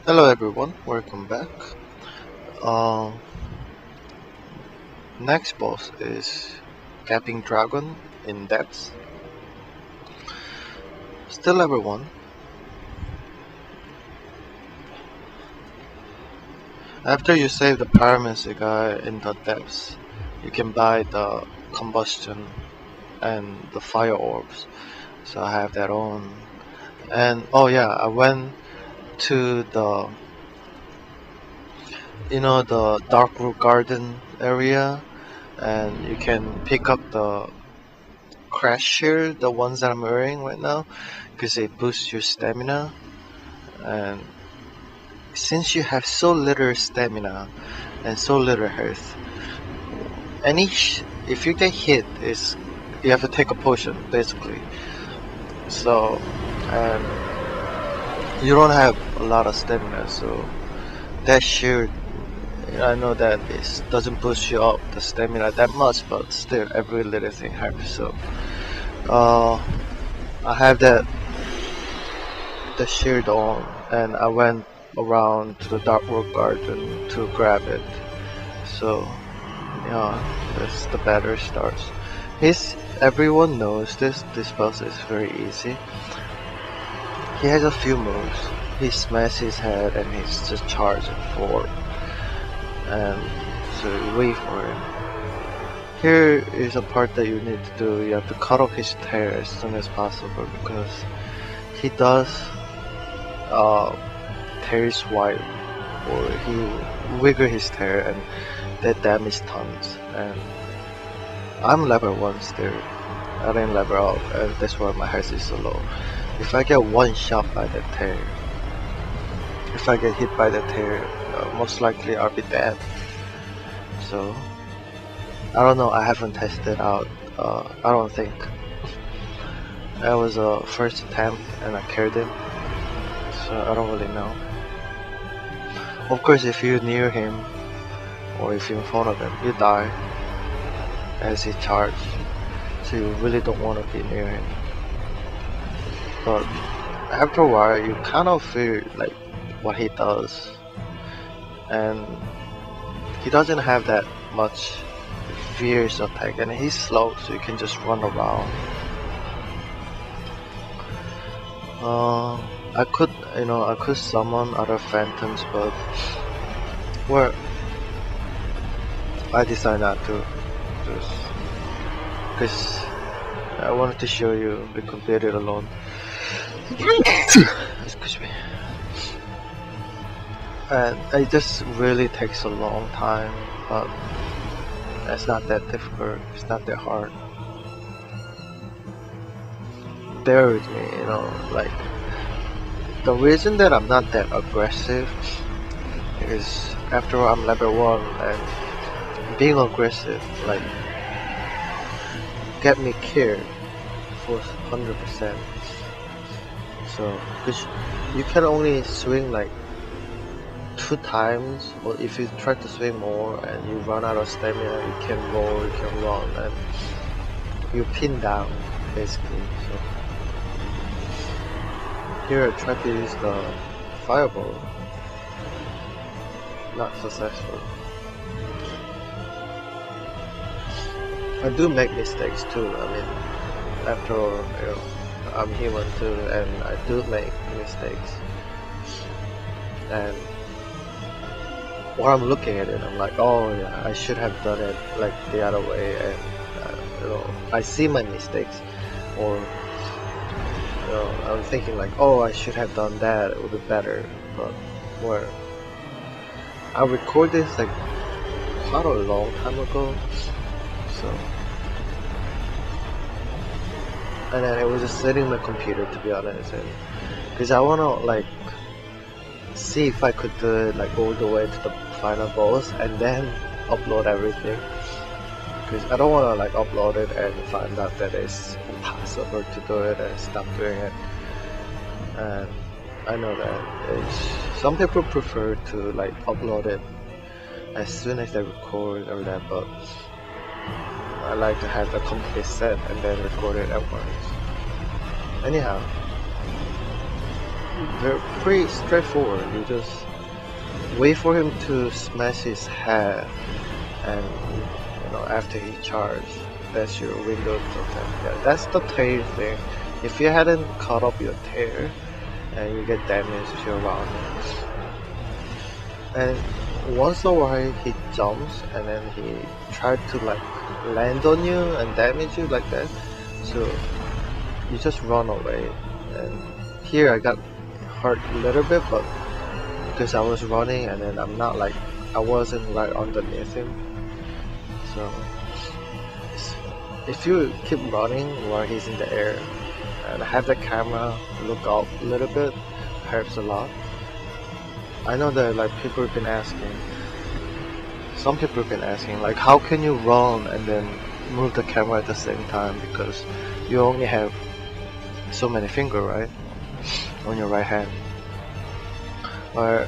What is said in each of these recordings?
Hello everyone, welcome back. Uh, Next boss is Capping Dragon in depths. Still level 1. After you save the pyromancy guy in the depths, you can buy the combustion and the fire orbs. So I have that on. And oh yeah, I went to the dark root garden area, and you can pick up the crash shield, the ones that I'm wearing right now, because it boosts your stamina. And since you have so little stamina and so little health, if you get hit, is you have to take a potion basically. So, and you don't have a lot of stamina, so that shield, I know that it doesn't boost you up the stamina that much, but still every little thing helps. So, uh, I have the shield on, and I went around to the dark root garden to grab it. So yeah, that's the battle starts. Everyone knows this. This boss is very easy. He has a few moves. He smashes his head and he's just charging forward. And so you wait for him. Here is a part that you need to do. You have to cut off his tail as soon as possible because he does tail swipe, or he wiggle his tail, and that damage tons. And I'm level 1 still. I didn't level up, and that's why my health is so low. If I get one shot by the tail, if I get hit by the tail, most likely I'll be dead. So I don't know. I haven't tested out. I don't think. That was a first attempt, and I killed him. So I don't really know. Of course, if you're near him or if you're in front of him, you die as he charges. So you really don't want to be near him. But after a while, you kind of feel like what he does, and he doesn't have that much fierce attack, and he's slow, so you can just run around. I could summon other phantoms, but well, I decided not to, just because I wanted to show you we could beat it alone. Excuse me. And it just really takes a long time, but it's not that difficult. It's not that hard. Bear with me, like. The reason that I'm not that aggressive is after all, I'm level 1, and being aggressive like get me killed for 100%. So because you can only swing like 2 times, or if you try to swing more and you run out of stamina, you can roll, you can run, and you pin down basically. So here I tried to use the fireball. Not successful. I do make mistakes too. I mean, after all, I'm human too, and I do make mistakes. And while I'm looking at it, I'm like, oh yeah, I should have done it like the other way. And I see my mistakes, or I'm thinking like, oh, I should have done that, it would be better. But where I recorded this like quite a long time ago, so, and then it was just sitting on my computer, to be honest, and because I wanna like see if I could do it like all the way to the final boss and then upload everything. Because I don't want to like upload it and find out that it's impossible to do it and stop doing it. And I know that some people prefer to like upload it as soon as they record or that, but I like to have the complete set and then record it at once. Anyhow, they're pretty straightforward. You just wait for him to smash his head, and after he charges, that's your window to attack. Yeah, that's the tail thing. If you hadn't caught up your tail, and you get damaged if you're around him. And once in a while he jumps, and then he tried to like land on you and damage you like that. So you just run away. And here I got hurt a little bit, but because I was running, and then I wasn't right underneath him. So if you keep running while he's in the air and have the camera look up a little bit, helps a lot. I know that like some people have been asking like, how can you run and then move the camera at the same time, because you only have so many fingers, right, on your right hand. Or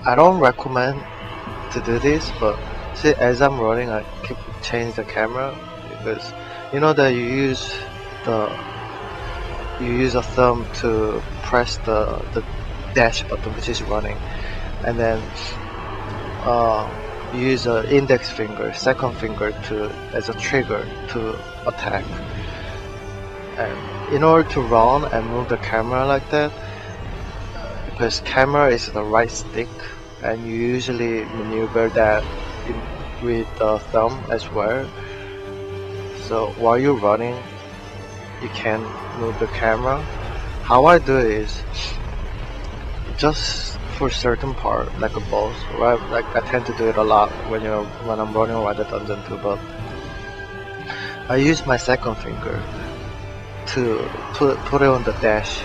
I don't recommend to do this, but see, as I'm running, I keep change the camera, because you know that you use a thumb to press the dash button, which is running, and then you use an index finger, second finger as a trigger to attack. And in order to run and move the camera like that, because camera is the right stick, and you usually maneuver that with the thumb as well. So while you're running, you can move the camera. How I do it is just for certain part, like a boss, right? Like I tend to do it a lot when I'm running around the dungeon too, but I use my second finger to put it on the dash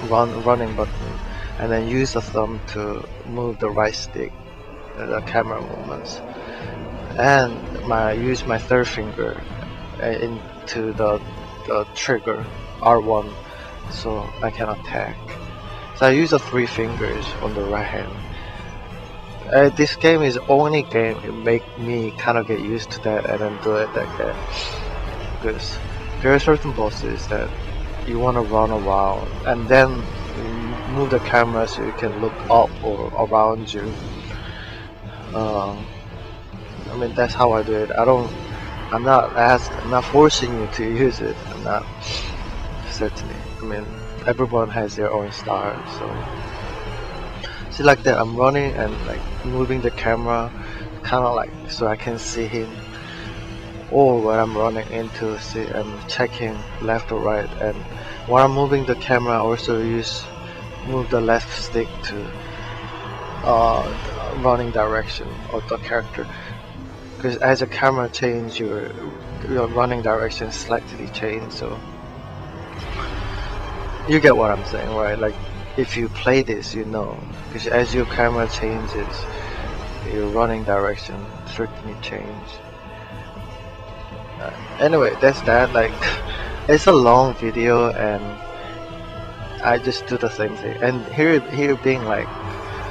running button, and then use the thumb to move the right stick, the camera movements, and use my third finger into the trigger R1, so I can attack. So I use the 3 fingers on the right hand. This game is only game it make me kind of get used to that and then do it like that, because there are certain bosses that you want to run around and then move the camera so you can look up or around you. I mean, that's how I do it. I'm not forcing you to use it. I'm not, certainly. I mean, everyone has their own style. So see, like that, I'm running and like moving the camera, kind of like so I can see him, or when I'm running into, see, I'm checking left or right, and while I'm moving the camera, I also move the left stick to running direction of the character, because as the camera changes, your running direction slightly change. So you get what I'm saying, right? Like if you play this, you know, because as your camera changes, your running direction certainly change. Anyway, that's that. Like it's a long video, and I just do the same thing. And here being like,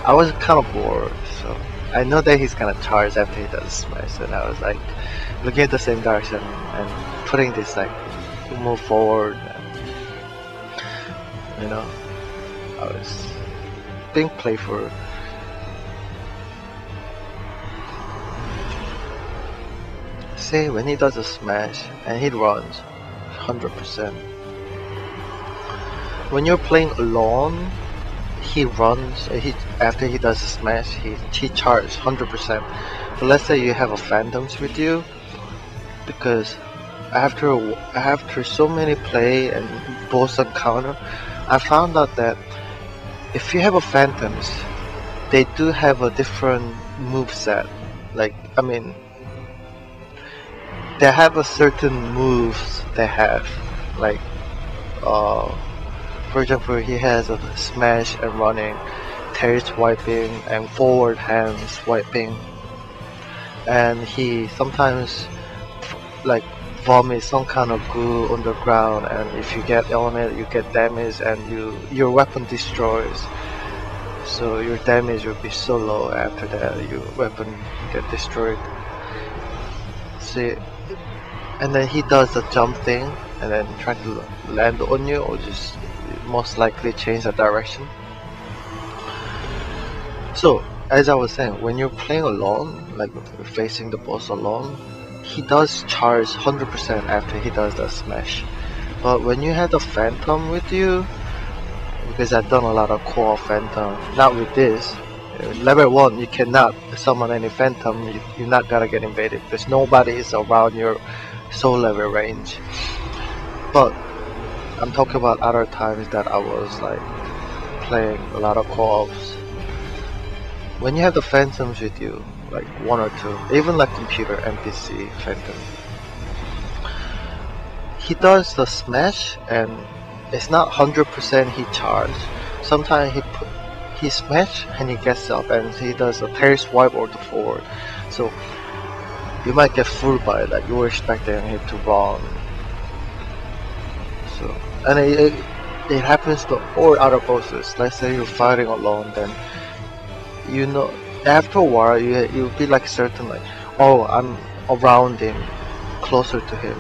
I was kind of bored, so I know that he's gonna charge after he does smash, and I was like looking at the same direction and putting this like move forward. You know, I was being playful. See, when he does a smash and he runs 100%. When you're playing alone, he runs. After he does a smash, he charges 100%. But let's say you have a phantoms with you, because after so many play and boss encounter, I found out that if you have a phantoms, they do have a different move set. Like, I mean, they have a certain moves they have. Like, for example, he has a smash and running, tails wiping, and forward hands wiping. And he sometimes like vomit some kind of goo on the ground, and if you get on it, you get damaged, and your weapon destroys. So your damage will be so low after that, your weapon get destroyed. See, and then he does the jump thing, and then try to land on you, or just most likely change the direction. So as I was saying, when you're playing alone, like facing the boss alone, he does charge 100% after he does the smash. But when you have the phantom with you, because I've done a lot of co-op phantom, not with this. Level 1, you cannot summon any phantom, you're not gonna get invaded because nobody is around your soul level range. But I'm talking about other times that I was like playing a lot of co-ops. When you have the phantoms with you, like 1 or 2, even like computer NPC phantom, he does the smash and it's not 100% he charge. Sometimes he smash and he gets up and he does a tail swipe or the forward. So you might get fooled by that. You were expecting him to run. So and it happens to all other bosses. Let's say you're fighting alone, then you know after a while you'll be like certain like, oh, I'm around him, closer to him,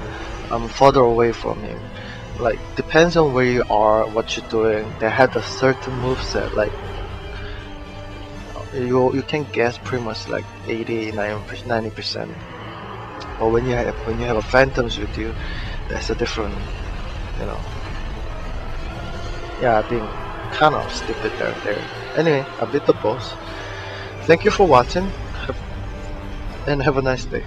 I'm further away from him. Like depends on where you are, what you're doing. They have a certain moveset. Like you can guess pretty much like 80-90%. But when you have a phantoms with you, that's a different, you know. Yeah, I think kind of stupid there. Anyway, I beat the boss. Thank you for watching, and have a nice day.